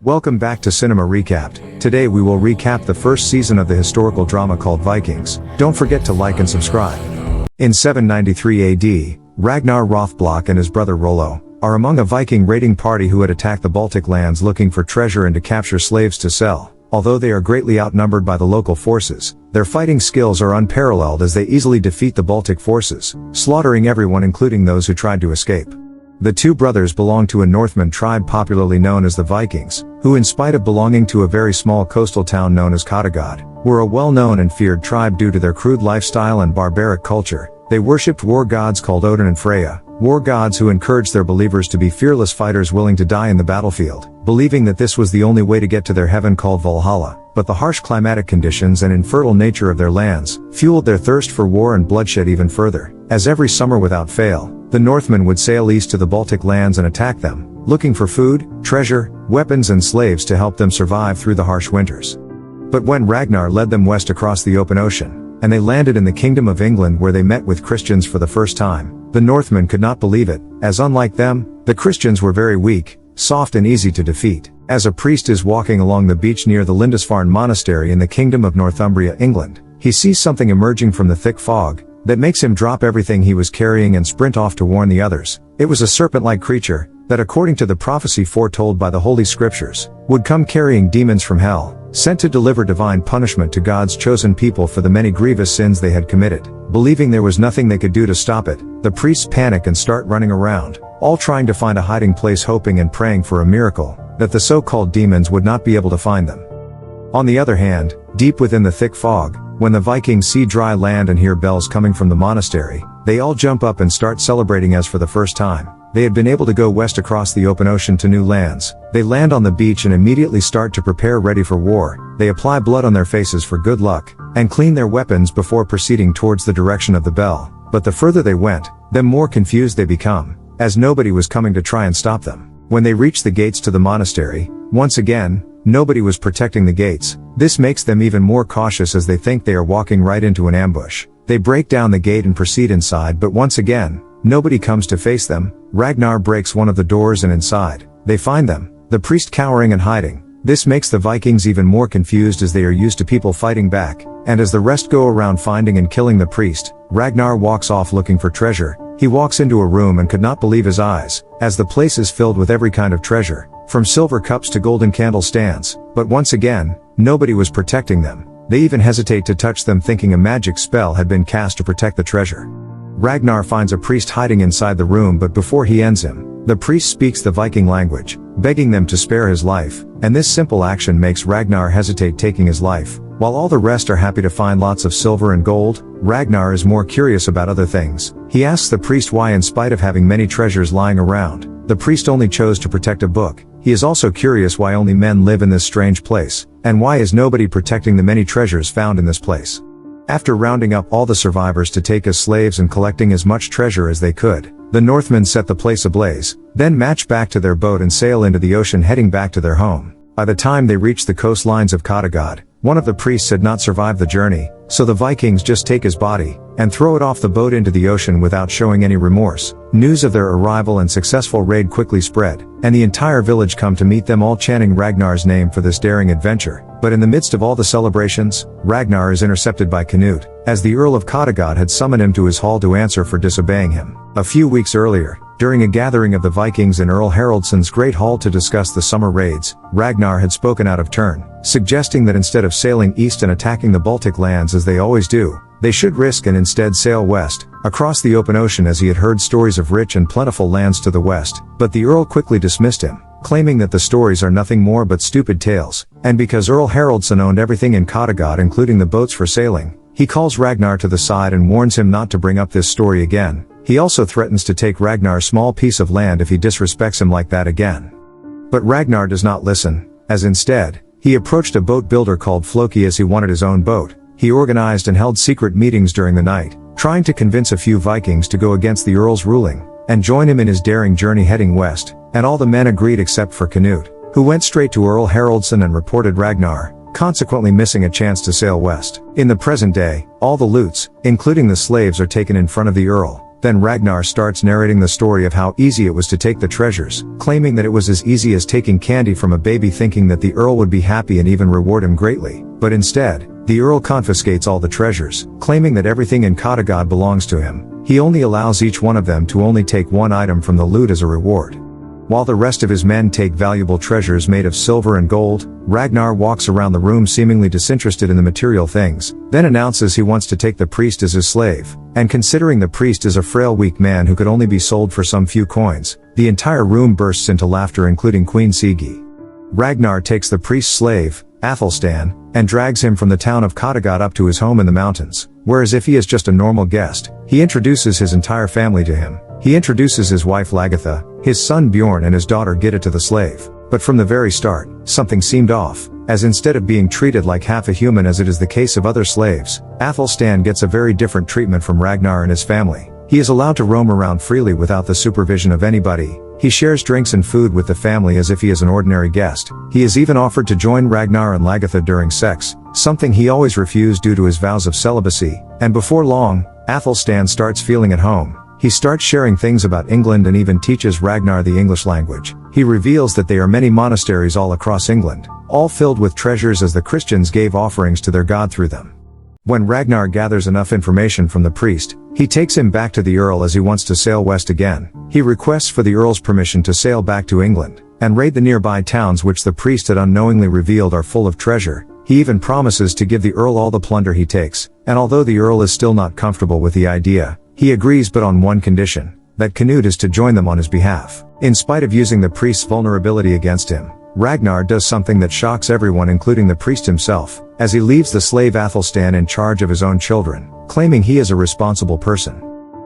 Welcome back to Cinema Recapped. Today we will recap the first season of the historical drama called Vikings. Don't forget to like and subscribe. In 793 AD, Ragnar Rothblock and his brother Rollo are among a Viking raiding party who had attacked the Baltic lands looking for treasure and to capture slaves to sell. Although they are greatly outnumbered by the local forces, their fighting skills are unparalleled as they easily defeat the Baltic forces, slaughtering everyone including those who tried to escape. The two brothers belonged to a Northman tribe popularly known as the Vikings, who in spite of belonging to a very small coastal town known as Kattegat, were a well-known and feared tribe due to their crude lifestyle and barbaric culture. They worshipped war gods called Odin and Freya, war gods who encouraged their believers to be fearless fighters willing to die in the battlefield, believing that this was the only way to get to their heaven called Valhalla. But the harsh climatic conditions and infertile nature of their lands fueled their thirst for war and bloodshed even further, as every summer without fail, the Northmen would sail east to the Baltic lands and attack them, looking for food, treasure, weapons and slaves to help them survive through the harsh winters. But when Ragnar led them west across the open ocean, and they landed in the Kingdom of England where they met with Christians for the first time, the Northmen could not believe it, as unlike them, the Christians were very weak, soft and easy to defeat. As a priest is walking along the beach near the Lindisfarne Monastery in the Kingdom of Northumbria, England, he sees something emerging from the thick fog that makes him drop everything he was carrying and sprint off to warn the others. It was a serpent-like creature that, according to the prophecy foretold by the Holy Scriptures, would come carrying demons from hell, sent to deliver divine punishment to God's chosen people for the many grievous sins they had committed. Believing there was nothing they could do to stop it, the priests panic and start running around, all trying to find a hiding place, hoping and praying for a miracle, that the so-called demons would not be able to find them. On the other hand, deep within the thick fog, when the Vikings see dry land and hear bells coming from the monastery, they all jump up and start celebrating as for the first time they had been able to go west across the open ocean to new lands. They land on the beach and immediately start to prepare ready for war. They apply blood on their faces for good luck, and clean their weapons before proceeding towards the direction of the bell. But the further they went, the more confused they become, as nobody was coming to try and stop them. When they reach the gates to the monastery, once again, nobody was protecting the gates. This makes them even more cautious as they think they are walking right into an ambush. They break down the gate and proceed inside, but once again, nobody comes to face them. Ragnar breaks one of the doors and inside, they find them, the priest cowering and hiding. This makes the Vikings even more confused as they are used to people fighting back, and as the rest go around finding and killing the priest, Ragnar walks off looking for treasure. He walks into a room and could not believe his eyes, as the place is filled with every kind of treasure, from silver cups to golden candle stands. But once again, nobody was protecting them. They even hesitate to touch them, thinking a magic spell had been cast to protect the treasure. Ragnar finds a priest hiding inside the room, but before he ends him, the priest speaks the Viking language, begging them to spare his life, and this simple action makes Ragnar hesitate taking his life. While all the rest are happy to find lots of silver and gold, Ragnar is more curious about other things. He asks the priest why, in spite of having many treasures lying around, the priest only chose to protect a book. He is also curious why only men live in this strange place, and why is nobody protecting the many treasures found in this place. After rounding up all the survivors to take as slaves and collecting as much treasure as they could, the Northmen set the place ablaze, then march back to their boat and sail into the ocean, heading back to their home. By the time they reach the coastlines of Kattegat, one of the priests had not survived the journey, so the Vikings just take his body and throw it off the boat into the ocean without showing any remorse. News of their arrival and successful raid quickly spread, and the entire village come to meet them, all chanting Ragnar's name for this daring adventure. But in the midst of all the celebrations, Ragnar is intercepted by Canute, as the Earl of Kattegat had summoned him to his hall to answer for disobeying him. A few weeks earlier, during a gathering of the Vikings in Earl Haraldsson's great hall to discuss the summer raids, Ragnar had spoken out of turn, suggesting that instead of sailing east and attacking the Baltic lands as they always do, they should risk and instead sail west, across the open ocean, as he had heard stories of rich and plentiful lands to the west. But the Earl quickly dismissed him, claiming that the stories are nothing more but stupid tales, and because Earl Haraldsson owned everything in Kattegat including the boats for sailing, he calls Ragnar to the side and warns him not to bring up this story again. He also threatens to take Ragnar's small piece of land if he disrespects him like that again. But Ragnar does not listen, as instead, he approached a boat builder called Floki as he wanted his own boat. He organized and held secret meetings during the night, trying to convince a few Vikings to go against the Earl's ruling, and join him in his daring journey heading west, and all the men agreed except for Canute, who went straight to Earl Haraldsson and reported Ragnar, consequently missing a chance to sail west. In the present day, all the loots, including the slaves, are taken in front of the Earl, Then Ragnar starts narrating the story of how easy it was to take the treasures, claiming that it was as easy as taking candy from a baby, thinking that the Earl would be happy and even reward him greatly. But instead, the Earl confiscates all the treasures, claiming that everything in Kattegat belongs to him. He only allows each one of them to only take one item from the loot as a reward. While the rest of his men take valuable treasures made of silver and gold, Ragnar walks around the room seemingly disinterested in the material things, then announces he wants to take the priest as his slave. And considering the priest is a frail, weak man who could only be sold for some few coins, the entire room bursts into laughter, including Queen Sigi. Ragnar takes the priest's slave, Athelstan, and drags him from the town of Kattegat up to his home in the mountains, where as if he is just a normal guest, he introduces his entire family to him. He introduces his wife Lagertha, his son Bjorn and his daughter Gitta to the slave. But from the very start, something seemed off, as instead of being treated like half a human as it is the case of other slaves, Athelstan gets a very different treatment from Ragnar and his family. He is allowed to roam around freely without the supervision of anybody. He shares drinks and food with the family as if he is an ordinary guest. He is even offered to join Ragnar and Lagertha during sex, something he always refused due to his vows of celibacy. And before long, Athelstan starts feeling at home. He starts sharing things about England and even teaches Ragnar the English language. He reveals that there are many monasteries all across England, all filled with treasures as the Christians gave offerings to their god through them. When Ragnar gathers enough information from the priest, he takes him back to the Earl as he wants to sail west again. He requests for the Earl's permission to sail back to England and raid the nearby towns which the priest had unknowingly revealed are full of treasure. He even promises to give the Earl all the plunder he takes, and although the Earl is still not comfortable with the idea, he agrees, but on one condition, that Canute is to join them on his behalf. In spite of using the priest's vulnerability against him, Ragnar does something that shocks everyone, including the priest himself, as he leaves the slave Athelstan in charge of his own children, claiming he is a responsible person.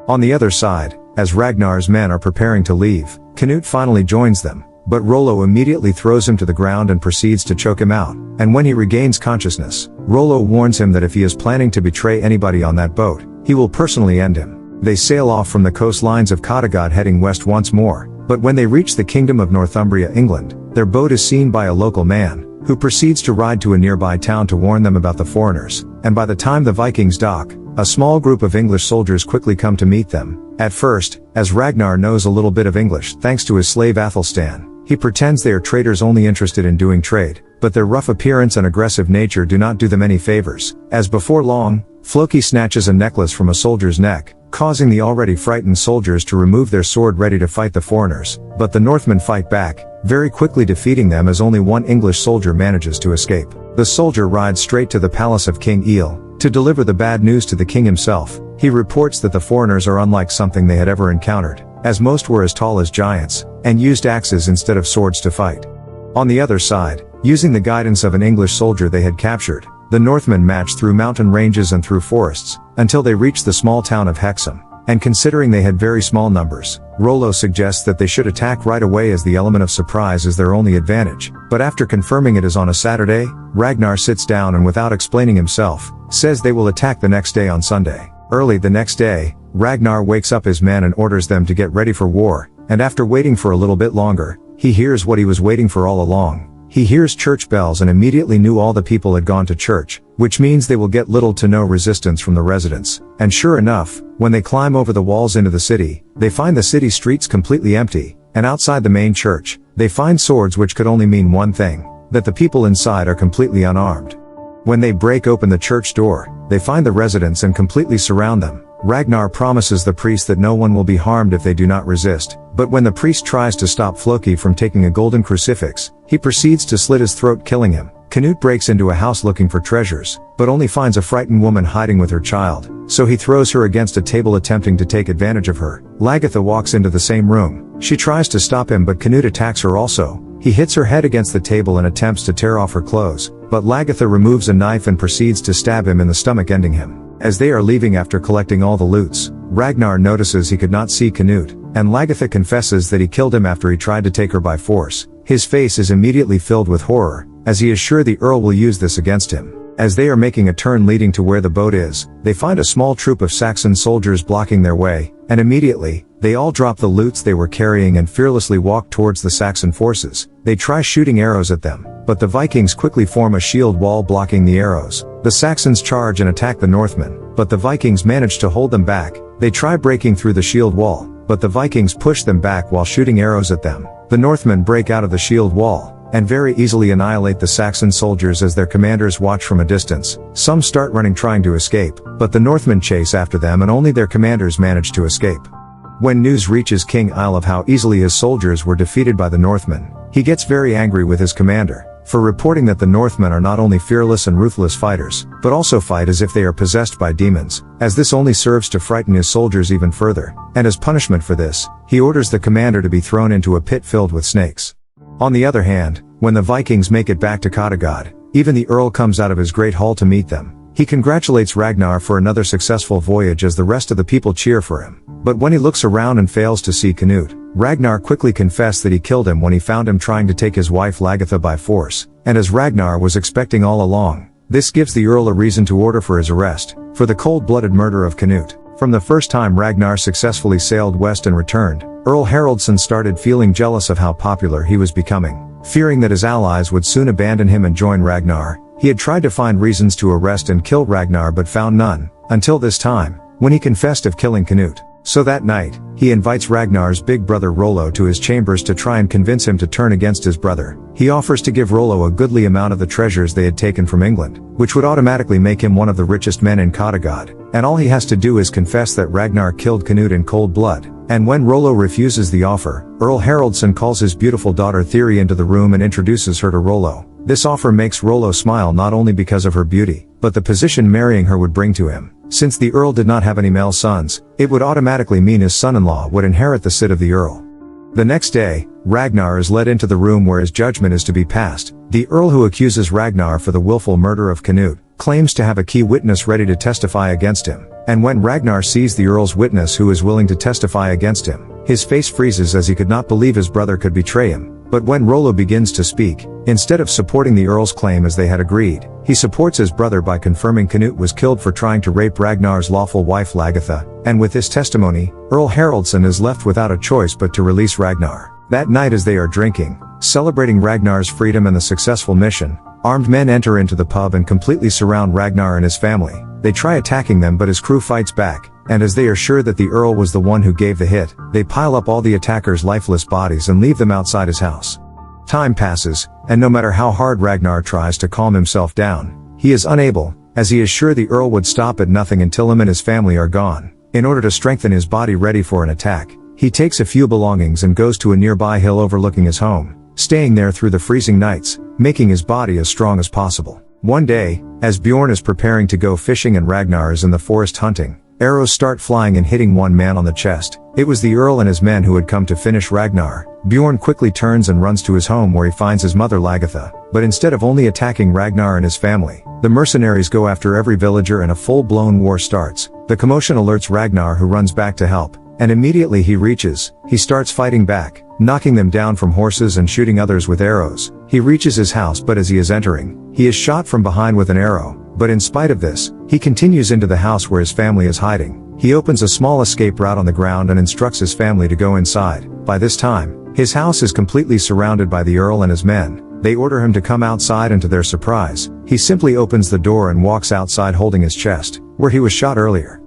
On the other side, as Ragnar's men are preparing to leave, Canute finally joins them, but Rollo immediately throws him to the ground and proceeds to choke him out. And when he regains consciousness, Rollo warns him that if he is planning to betray anybody on that boat, he will personally end him. They sail off from the coastlines of Kattegat heading west once more, but when they reach the kingdom of Northumbria, England, their boat is seen by a local man, who proceeds to ride to a nearby town to warn them about the foreigners, and by the time the Vikings dock, a small group of English soldiers quickly come to meet them. At first, as Ragnar knows a little bit of English thanks to his slave Athelstan, he pretends they are traders only interested in doing trade, but their rough appearance and aggressive nature do not do them any favors, as before long, Floki snatches a necklace from a soldier's neck, causing the already frightened soldiers to remove their sword ready to fight the foreigners, but the Northmen fight back, very quickly defeating them as only one English soldier manages to escape. The soldier rides straight to the palace of King Eel, to deliver the bad news to the king himself. He reports that the foreigners are unlike something they had ever encountered, as most were as tall as giants, and used axes instead of swords to fight. On the other side, using the guidance of an English soldier they had captured, the Northmen marched through mountain ranges and through forests, until they reached the small town of Hexham. And considering they had very small numbers, Rollo suggests that they should attack right away as the element of surprise is their only advantage. But after confirming it is on a Saturday, Ragnar sits down and without explaining himself, says they will attack the next day on Sunday. Early the next day, Ragnar wakes up his men and orders them to get ready for war, and after waiting for a little bit longer, he hears what he was waiting for all along. He hears church bells and immediately knew all the people had gone to church, which means they will get little to no resistance from the residents. And sure enough, when they climb over the walls into the city, they find the city streets completely empty, and outside the main church, they find swords which could only mean one thing, that the people inside are completely unarmed. When they break open the church door, they find the residents and completely surround them. Ragnar promises the priest that no one will be harmed if they do not resist, but when the priest tries to stop Floki from taking a golden crucifix, he proceeds to slit his throat, killing him. Canute breaks into a house looking for treasures, but only finds a frightened woman hiding with her child, so he throws her against a table attempting to take advantage of her. Lagertha walks into the same room. She tries to stop him, but Canute attacks her also. He hits her head against the table and attempts to tear off her clothes, but Lagertha removes a knife and proceeds to stab him in the stomach, ending him. As they are leaving after collecting all the loots, Ragnar notices he could not see Canute, and Lagertha confesses that he killed him after he tried to take her by force. His face is immediately filled with horror, as he is sure the Earl will use this against him. As they are making a turn leading to where the boat is, they find a small troop of Saxon soldiers blocking their way, and immediately, they all drop the loots they were carrying and fearlessly walk towards the Saxon forces. They try shooting arrows at them, but the Vikings quickly form a shield wall blocking the arrows. The Saxons charge and attack the Northmen, but the Vikings manage to hold them back. They try breaking through the shield wall, but the Vikings push them back while shooting arrows at them. The Northmen break out of the shield wall, and very easily annihilate the Saxon soldiers as their commanders watch from a distance. Some start running trying to escape, but the Northmen chase after them and only their commanders manage to escape. When news reaches King Eil of how easily his soldiers were defeated by the Northmen, he gets very angry with his commander for reporting that the Northmen are not only fearless and ruthless fighters, but also fight as if they are possessed by demons, as this only serves to frighten his soldiers even further, and as punishment for this, he orders the commander to be thrown into a pit filled with snakes. On the other hand, when the Vikings make it back to Kattegat, even the Earl comes out of his great hall to meet them. He congratulates Ragnar for another successful voyage as the rest of the people cheer for him. But when he looks around and fails to see Canute, Ragnar quickly confessed that he killed him when he found him trying to take his wife Lagertha by force, and as Ragnar was expecting all along, this gives the Earl a reason to order for his arrest, for the cold-blooded murder of Canute. From the first time Ragnar successfully sailed west and returned, Earl Haraldsson started feeling jealous of how popular he was becoming. Fearing that his allies would soon abandon him and join Ragnar, he had tried to find reasons to arrest and kill Ragnar but found none, until this time, when he confessed of killing Canute. So that night, he invites Ragnar's big brother Rollo to his chambers to try and convince him to turn against his brother. He offers to give Rollo a goodly amount of the treasures they had taken from England, which would automatically make him one of the richest men in Kattegat, and all he has to do is confess that Ragnar killed Canute in cold blood. And when Rollo refuses the offer, Earl Haraldsson calls his beautiful daughter Thiri into the room and introduces her to Rollo. This offer makes Rollo smile not only because of her beauty, but the position marrying her would bring to him. Since the Earl did not have any male sons, it would automatically mean his son-in-law would inherit the seat of the Earl. The next day, Ragnar is led into the room where his judgment is to be passed. The Earl who accuses Ragnar for the willful murder of Canute claims to have a key witness ready to testify against him, and when Ragnar sees the Earl's witness who is willing to testify against him, his face freezes as he could not believe his brother could betray him. But when Rollo begins to speak, instead of supporting the Earl's claim as they had agreed, he supports his brother by confirming Canute was killed for trying to rape Ragnar's lawful wife Lagertha, and with this testimony, Earl Haraldsson is left without a choice but to release Ragnar. That night as they are drinking, celebrating Ragnar's freedom and the successful mission, armed men enter into the pub and completely surround Ragnar and his family. They try attacking them but his crew fights back, and as they are sure that the Earl was the one who gave the hit, they pile up all the attackers' lifeless bodies and leave them outside his house. Time passes, and no matter how hard Ragnar tries to calm himself down, he is unable, as he is sure the Earl would stop at nothing until him and his family are gone. In order to strengthen his body ready for an attack, he takes a few belongings and goes to a nearby hill overlooking his home, staying there through the freezing nights, making his body as strong as possible. One day, as Bjorn is preparing to go fishing and Ragnar is in the forest hunting, arrows start flying and hitting one man on the chest. It was the Earl and his men who had come to finish Ragnar. Bjorn quickly turns and runs to his home where he finds his mother Lagertha, but instead of only attacking Ragnar and his family, the mercenaries go after every villager and a full-blown war starts. The commotion alerts Ragnar who runs back to help, and immediately he starts fighting back, knocking them down from horses and shooting others with arrows. He reaches his house but as he is entering, he is shot from behind with an arrow, but in spite of this, he continues into the house where his family is hiding. He opens a small escape route on the ground and instructs his family to go inside. By this time, his house is completely surrounded by the Earl and his men. They order him to come outside and to their surprise, he simply opens the door and walks outside holding his chest, where he was shot earlier.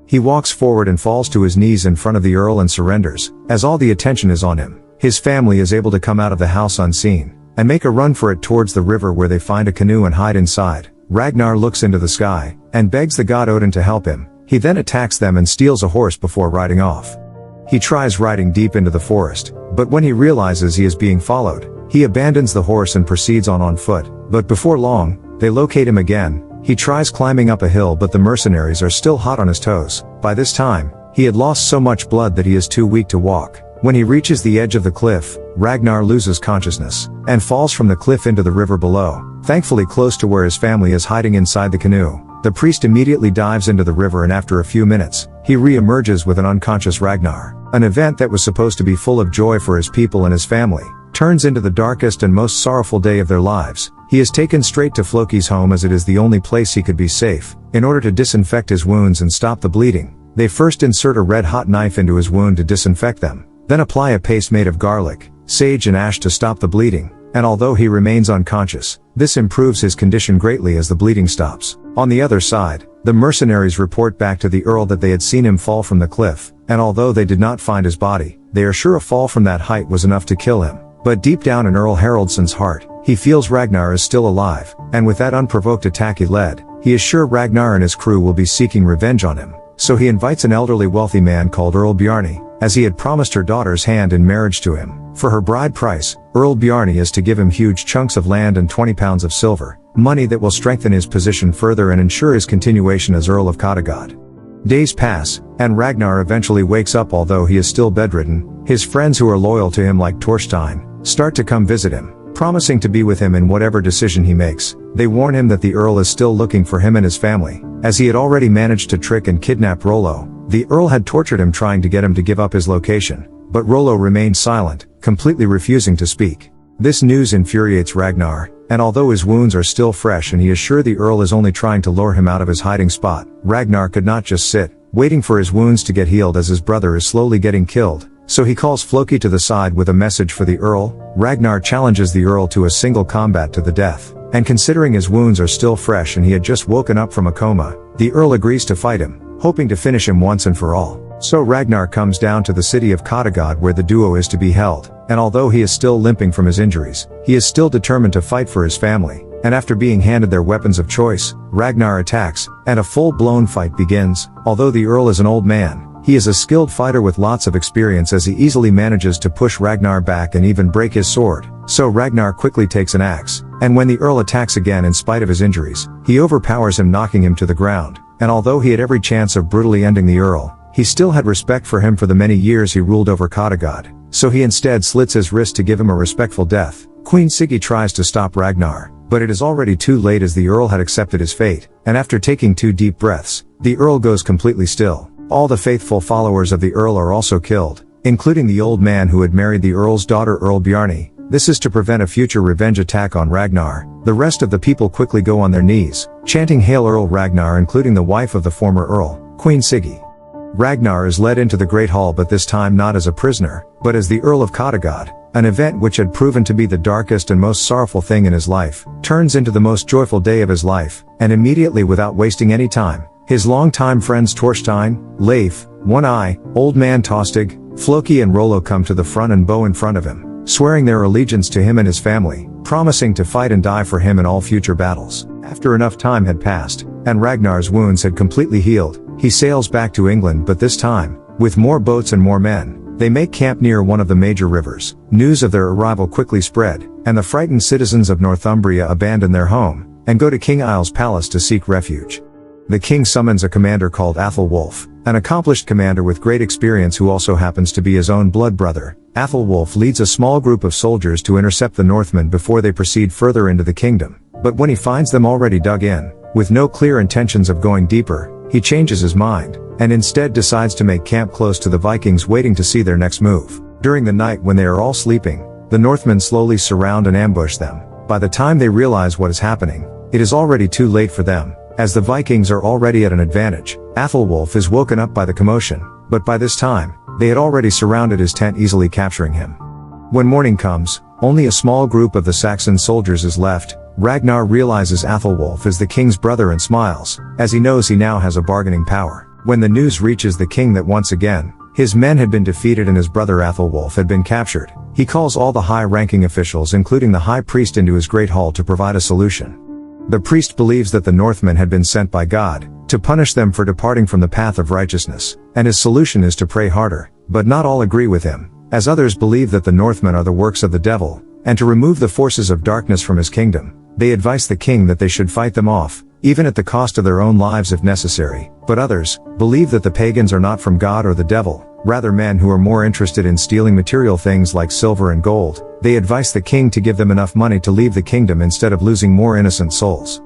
He walks forward and falls to his knees in front of the Earl and surrenders, as all the attention is on him. His family is able to come out of the house unseen, and make a run for it towards the river where they find a canoe and hide inside. Ragnar looks into the sky, and begs the god Odin to help him. He then attacks them and steals a horse before riding off. He tries riding deep into the forest, but when he realizes he is being followed, he abandons the horse and proceeds on foot. But before long, they locate him again. He tries climbing up a hill but the mercenaries are still hot on his toes. By this time, he had lost so much blood that he is too weak to walk. When he reaches the edge of the cliff, Ragnar loses consciousness, and falls from the cliff into the river below, thankfully close to where his family is hiding inside the canoe. The priest immediately dives into the river and after a few minutes, he re-emerges with an unconscious Ragnar. An event that was supposed to be full of joy for his people and his family, turns into the darkest and most sorrowful day of their lives. He is taken straight to Floki's home as it is the only place he could be safe. In order to disinfect his wounds and stop the bleeding, they first insert a red-hot knife into his wound to disinfect them, then apply a paste made of garlic, sage and ash to stop the bleeding. and although he remains unconscious, this improves his condition greatly as the bleeding stops. On the other side, the mercenaries report back to the Earl that they had seen him fall from the cliff, and although they did not find his body, they are sure a fall from that height was enough to kill him. But deep down in Earl Haraldsson's heart, he feels Ragnar is still alive, and with that unprovoked attack he led, he is sure Ragnar and his crew will be seeking revenge on him. So he invites an elderly wealthy man called Earl Bjarni, as he had promised her daughter's hand in marriage to him. For her bride price, Earl Bjarni is to give him huge chunks of land and 20 pounds of silver, money that will strengthen his position further and ensure his continuation as Earl of Kattegat. Days pass, and Ragnar eventually wakes up although he is still bedridden. His friends who are loyal to him like Torstein, start to come visit him, promising to be with him in whatever decision he makes. They warn him that the Earl is still looking for him and his family, as he had already managed to trick and kidnap Rollo. The Earl had tortured him trying to get him to give up his location, but Rollo remained silent, completely refusing to speak. This news infuriates Ragnar, and although his wounds are still fresh and he is sure the Earl is only trying to lure him out of his hiding spot, Ragnar could not just sit, waiting for his wounds to get healed as his brother is slowly getting killed. So he calls Floki to the side with a message for the Earl. Ragnar challenges the Earl to a single combat to the death, and considering his wounds are still fresh and he had just woken up from a coma, the Earl agrees to fight him, hoping to finish him once and for all. So Ragnar comes down to the city of Kattegat where the duo is to be held, and although he is still limping from his injuries, he is still determined to fight for his family, and after being handed their weapons of choice, Ragnar attacks, and a full-blown fight begins. Although the Earl is an old man, he is a skilled fighter with lots of experience as he easily manages to push Ragnar back and even break his sword. So Ragnar quickly takes an axe, and when the Earl attacks again in spite of his injuries, he overpowers him, knocking him to the ground. And although he had every chance of brutally ending the Earl, he still had respect for him for the many years he ruled over Kattegat, so he instead slits his wrist to give him a respectful death. Queen Siggy tries to stop Ragnar, but it is already too late as the Earl had accepted his fate, and after taking 2 deep breaths, the Earl goes completely still. All the faithful followers of the Earl are also killed, including the old man who had married the Earl's daughter Earl Bjarni. This is to prevent a future revenge attack on Ragnar. The rest of the people quickly go on their knees, chanting Hail Earl Ragnar, including the wife of the former Earl, Queen Siggy. Ragnar is led into the Great Hall, but this time not as a prisoner, but as the Earl of Kattegat. An event which had proven to be the darkest and most sorrowful thing in his life, turns into the most joyful day of his life, and immediately without wasting any time, his longtime friends Torstein, Leif, One Eye, Old Man Tostig, Floki and Rollo come to the front and bow in front of him, swearing their allegiance to him and his family, promising to fight and die for him in all future battles. After enough time had passed, and Ragnar's wounds had completely healed, he sails back to England, but this time, with more boats and more men. They make camp near one of the major rivers. News of their arrival quickly spread, and the frightened citizens of Northumbria abandon their home, and go to King Eil's palace to seek refuge. The king summons a commander called Athelwulf, an accomplished commander with great experience who also happens to be his own blood brother. Athelwulf leads a small group of soldiers to intercept the Northmen before they proceed further into the kingdom. But when he finds them already dug in, with no clear intentions of going deeper, he changes his mind, and instead decides to make camp close to the Vikings, waiting to see their next move. During the night when they are all sleeping, the Northmen slowly surround and ambush them. By the time they realize what is happening, it is already too late for them, as the Vikings are already at an advantage. Athelwulf is woken up by the commotion, but by this time, they had already surrounded his tent, easily capturing him. When morning comes, only a small group of the Saxon soldiers is left. Ragnar realizes Athelwulf is the king's brother and smiles, as he knows he now has a bargaining power. When the news reaches the king that once again, his men had been defeated and his brother Athelwulf had been captured, he calls all the high-ranking officials, including the high priest, into his great hall to provide a solution. The priest believes that the Northmen had been sent by God to punish them for departing from the path of righteousness, and his solution is to pray harder. But not all agree with him, as others believe that the Northmen are the works of the devil, and to remove the forces of darkness from his kingdom. They advise the king that they should fight them off, even at the cost of their own lives if necessary. But others believe that the pagans are not from God or the devil, rather men who are more interested in stealing material things like silver and gold. They advise the king to give them enough money to leave the kingdom instead of losing more innocent souls.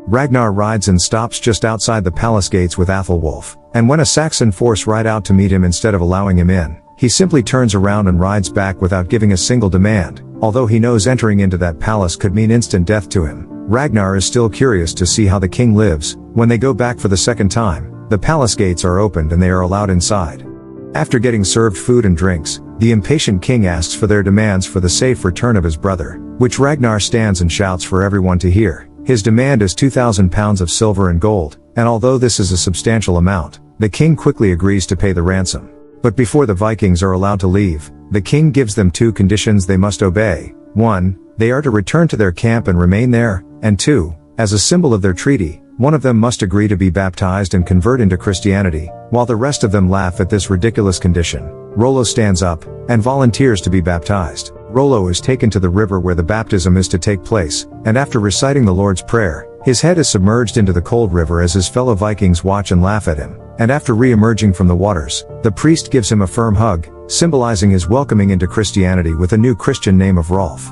Ragnar rides and stops just outside the palace gates with Athelwulf, and when a Saxon force ride out to meet him, instead of allowing him in, he simply turns around and rides back without giving a single demand. Although he knows entering into that palace could mean instant death to him, Ragnar is still curious to see how the king lives. When they go back for the second time, the palace gates are opened and they are allowed inside. After getting served food and drinks, the impatient king asks for their demands for the safe return of his brother, which Ragnar stands and shouts for everyone to hear. His demand is 2,000 pounds of silver and gold, and although this is a substantial amount, the king quickly agrees to pay the ransom. But before the Vikings are allowed to leave, the king gives them 2 conditions they must obey. 1. They are to return to their camp and remain there, and 2. As a symbol of their treaty, one of them must agree to be baptized and convert into Christianity. While the rest of them laugh at this ridiculous condition, Rollo stands up and volunteers to be baptized. Rollo is taken to the river where the baptism is to take place, and after reciting the Lord's Prayer, his head is submerged into the cold river as his fellow Vikings watch and laugh at him, and after re-emerging from the waters, the priest gives him a firm hug, symbolizing his welcoming into Christianity with a new Christian name of Rolf.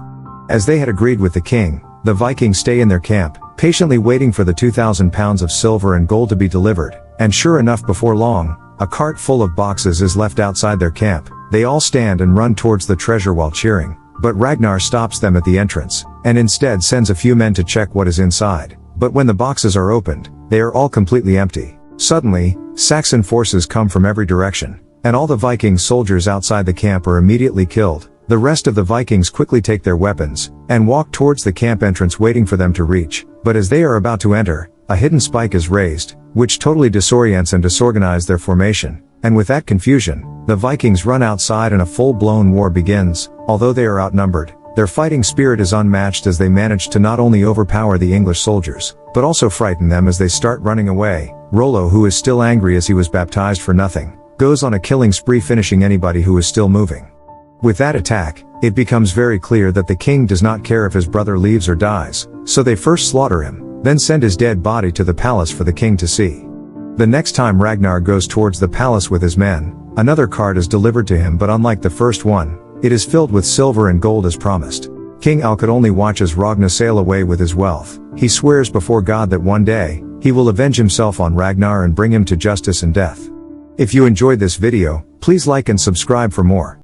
As they had agreed with the king, the Vikings stay in their camp, patiently waiting for the 2,000 pounds of silver and gold to be delivered, and sure enough, before long, a cart full of boxes is left outside their camp. They all stand and run towards the treasure while cheering, but Ragnar stops them at the entrance, and instead sends a few men to check what is inside. But when the boxes are opened, they are all completely empty. Suddenly, Saxon forces come from every direction, and all the Viking soldiers outside the camp are immediately killed. The rest of the Vikings quickly take their weapons, and walk towards the camp entrance waiting for them to reach, but as they are about to enter, a hidden spike is raised, which totally disorients and disorganizes their formation, and with that confusion, the Vikings run outside and a full-blown war begins. Although they are outnumbered, their fighting spirit is unmatched as they manage to not only overpower the English soldiers, but also frighten them as they start running away. Rollo, who is still angry as he was baptized for nothing, goes on a killing spree, finishing anybody who is still moving. With that attack, it becomes very clear that the king does not care if his brother leaves or dies, so they first slaughter him, then send his dead body to the palace for the king to see. The next time Ragnar goes towards the palace with his men, another cart is delivered to him, but unlike the first one, it is filled with silver and gold as promised. King Alkut only watches Ragnar sail away with his wealth. He swears before God that one day, he will avenge himself on Ragnar and bring him to justice and death. If you enjoyed this video, please like and subscribe for more.